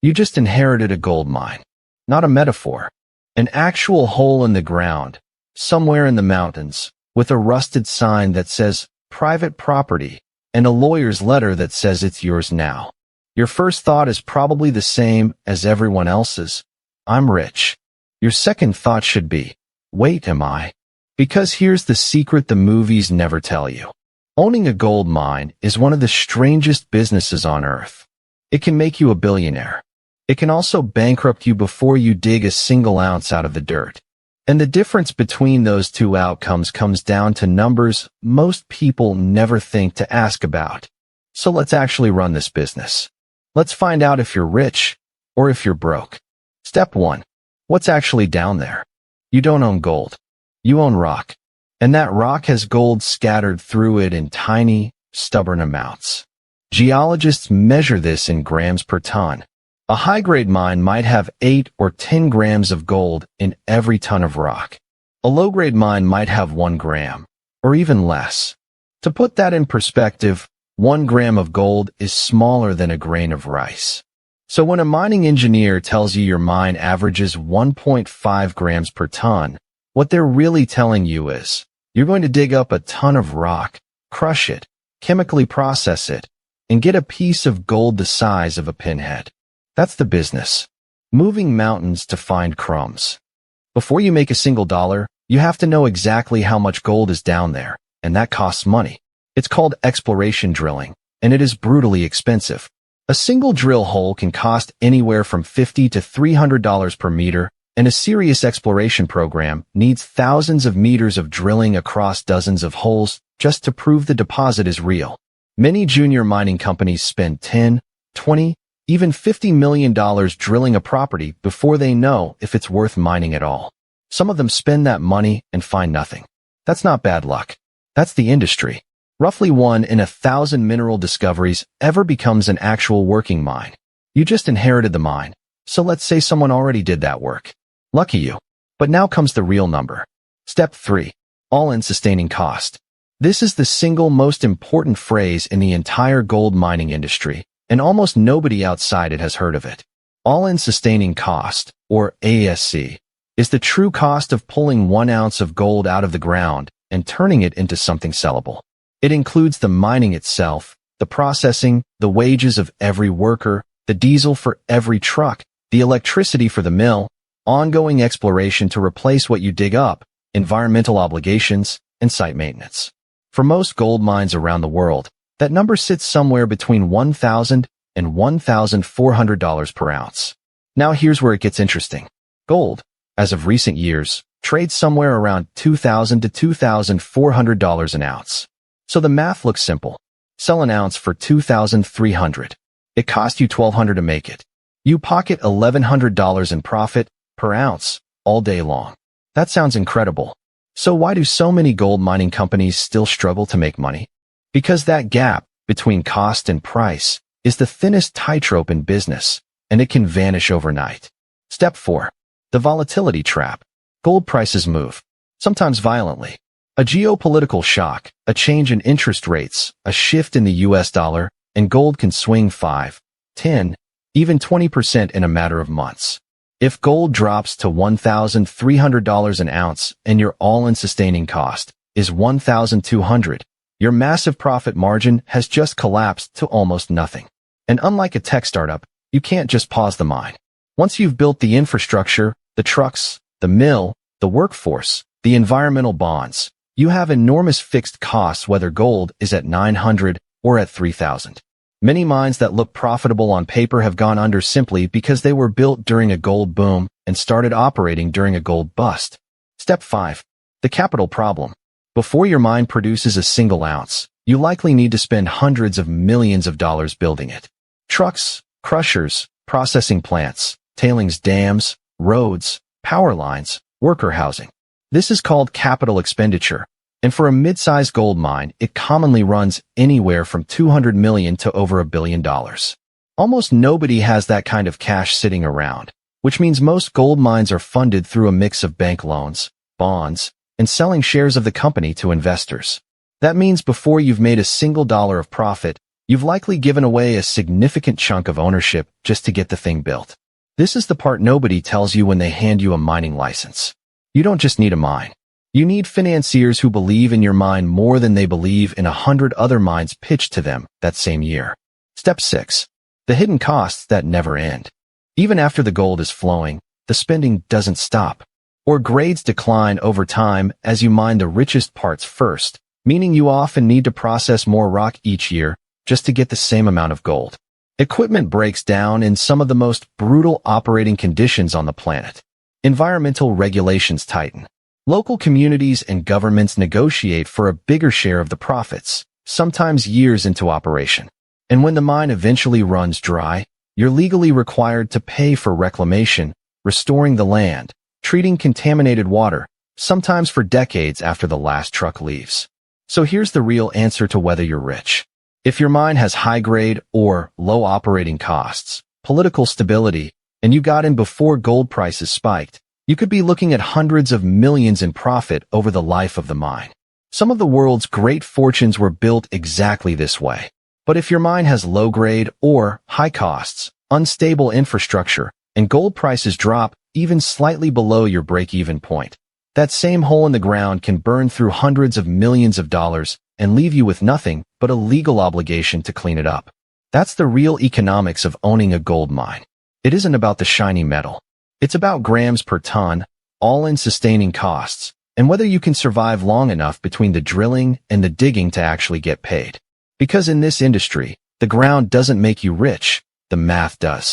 You just inherited a gold mine. Not a metaphor. An actual hole in the ground, somewhere in the mountains, with a rusted sign that says private property and a lawyer's letter that says it's yours now. Your first thought is probably the same as everyone else's. I'm rich. Your second thought should be, wait, am I? Because here's the secret the movies never tell you. Owning a gold mine is one of the strangest businesses on earth. It can make you a billionaire. It can also bankrupt you before you dig a single ounce out of the dirt. And the difference between those two outcomes comes down to numbers most people never think to ask about. So let's actually run this business. Let's find out if you're rich or if you're broke. Step 1. What's actually down there? You don't own gold. You own rock. And that rock has gold scattered through it in tiny, stubborn amounts. Geologists measure this in grams per ton. A high-grade mine might have 8 or 10 grams of gold in every ton of rock. A low-grade mine might have 1 gram, or even less. To put that in perspective, 1 gram of gold is smaller than a grain of rice. So when a mining engineer tells you your mine averages 1.5 grams per ton, what they're really telling you is, you're going to dig up a ton of rock, crush it, chemically process it, and get a piece of gold the size of a pinhead. That's the business. Moving mountains to find crumbs. Before you make a single dollar, you have to know exactly how much gold is down there, and that costs money. It's called exploration drilling, and it is brutally expensive. A single drill hole can cost anywhere from $50 to $300 per meter, and a serious exploration program needs thousands of meters of drilling across dozens of holes just to prove the deposit is real. Many junior mining companies spend $10, $20, even $50 million drilling a property before they know if it's worth mining at all. Some of them spend that money and find nothing. That's not bad luck. That's the industry. Roughly 1 in 1,000 mineral discoveries ever becomes an actual working mine. You just inherited the mine, so let's say someone already did that work. Lucky you. But now comes the real number. Step 3. All-in sustaining cost. This is the single most important phrase in the entire gold mining industry, and almost nobody outside it has heard of it. All-in sustaining cost, or ASC, is the true cost of pulling 1 ounce of gold out of the ground and turning it into something sellable. It includes the mining itself, the processing, the wages of every worker, the diesel for every truck, the electricity for the mill, ongoing exploration to replace what you dig up, environmental obligations, and site maintenance. For most gold mines around the world, that number sits somewhere between $1,000 and $1,400 per ounce. Now here's where it gets interesting. Gold, as of recent years, trades somewhere around $2,000 to $2,400 an ounce. So the math looks simple. Sell an ounce for $2,300. It cost you $1,200 to make it. You pocket $1,100 in profit per ounce all day long. That sounds incredible. So why do so many gold mining companies still struggle to make money? Because that gap between cost and price is the thinnest tightrope in business, and it can vanish overnight. Step 4. The volatility trap. Gold prices move, sometimes violently. A geopolitical shock, a change in interest rates, a shift in the US dollar, and gold can swing 5, 10, even 20% in a matter of months. If gold drops to $1,300 an ounce and your all-in sustaining cost is $1,200, your massive profit margin has just collapsed to almost nothing. And unlike a tech startup, you can't just pause the mine. Once you've built the infrastructure, the trucks, the mill, the workforce, the environmental bonds, you have enormous fixed costs whether gold is at 900 or at 3,000. Many mines that look profitable on paper have gone under simply because they were built during a gold boom and started operating during a gold bust. Step 5. The capital problem. Before your mine produces a single ounce, you likely need to spend hundreds of millions of dollars building it. Trucks, crushers, processing plants, tailings dams, roads, power lines, worker housing. This is called capital expenditure, and for a mid-sized gold mine, it commonly runs anywhere from $200 million to over $1 billion. Almost nobody has that kind of cash sitting around, which means most gold mines are funded through a mix of bank loans, bonds, and selling shares of the company to investors. That means before you've made a single dollar of profit, You've likely given away a significant chunk of ownership just to get the thing built. This is the part nobody tells you when they hand you a mining license. You don't just need a mine. You need financiers who believe in your mine more than they believe in 100 other mines pitched to them that same year. Step 6. The hidden costs that never end. Even after the gold is flowing, the spending doesn't stop. Or grades decline over time as you mine the richest parts first, meaning you often need to process more rock each year just to get the same amount of gold. Equipment breaks down in some of the most brutal operating conditions on the planet. Environmental regulations tighten. Local communities and governments negotiate for a bigger share of the profits, sometimes years into operation. And when the mine eventually runs dry, you're legally required to pay for reclamation, restoring the land, treating contaminated water, sometimes for decades after the last truck leaves. So here's the real answer to whether you're rich. If your mine has high-grade or low operating costs, political stability, and you got in before gold prices spiked, you could be looking at hundreds of millions in profit over the life of the mine. Some of the world's great fortunes were built exactly this way. But if your mine has low-grade or high costs, unstable infrastructure, and gold prices drop even slightly below your break-even point, that same hole in the ground can burn through hundreds of millions of dollars and leave you with nothing but a legal obligation to clean it up. That's the real economics of owning a gold mine. It isn't about the shiny metal. It's about grams per ton, all-in sustaining costs, and whether you can survive long enough between the drilling and the digging to actually get paid. Because in this industry, the ground doesn't make you rich, the math does.